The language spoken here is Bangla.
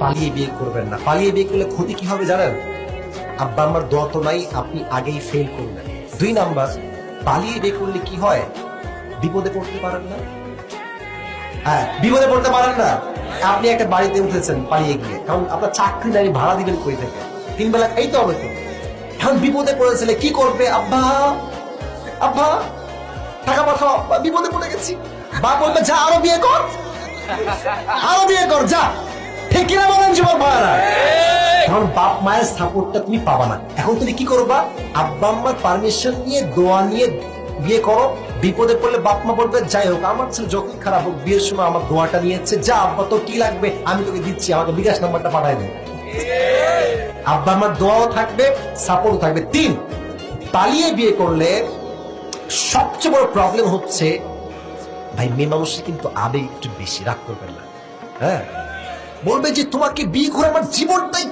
পালিয়ে বিয়ে করবেন না। পালিয়ে বিয়ে করলে ক্ষতি কি হবে জানেন? আব্বা আম্মার দোয়া তো নাই, আপনি আগেই ফেল করলেন। 2 নাম্বার, পালিয়ে বিয়ে করলে কি হয়? বিপদে পড়তে পারেন না। হ্যাঁ, বিপদে পড়তে পারেন না। আপনি একটা বাড়িতে উঠেছেন পালিয়ে গিয়ে, কারণ আপনার চাকরি নাই, ভাড়া দিবেন কই থেকে? 3 বেলা খাইতে হবে তো। এখন বিপদে পড়েছিলে, কি করবে? আব্বা আব্বা টাকা পাঠাও, আব্বা বিপদে পড়ে গেছি। বা বলবে যা আরো বিয়ে কর, আরো বিয়ে কর যা। ঠিক কিনা বলেন জীবন ভাড়া? এখন বাপ মায়ের সাপোর্টটা তুমি পাবা না। এখন তুমি কি করবা? আব্বা আম্মার পারমিশন নিয়ে, দোয়া নিয়ে বিয়ে করো। বিপদে পড়লে বাপ মা বলবে যাই হোক, আমার ছেলে যতই খারাপ হোক, বিয়ের সময় আমার দোয়াটা নিয়েছে, যা আব্বা তো কি লাগবে আমি তোকে দিচ্ছি, আমাকে বিকাশ নাম্বারটা পাঠাই দে। আব্বা আমার দোয়াও থাকবে, সাপোর্টও থাকবে। 3, পালিয়ে বিয়ে করলে সবচেয়ে বড় প্রবলেম হচ্ছে, ভাই মেয়ে মানুষের কিন্তু আবেগ একটু বেশি, রাগ করবেন না। হ্যাঁ, বলবে যে তোমাকে বিয়ে করে আমার জীবনটাই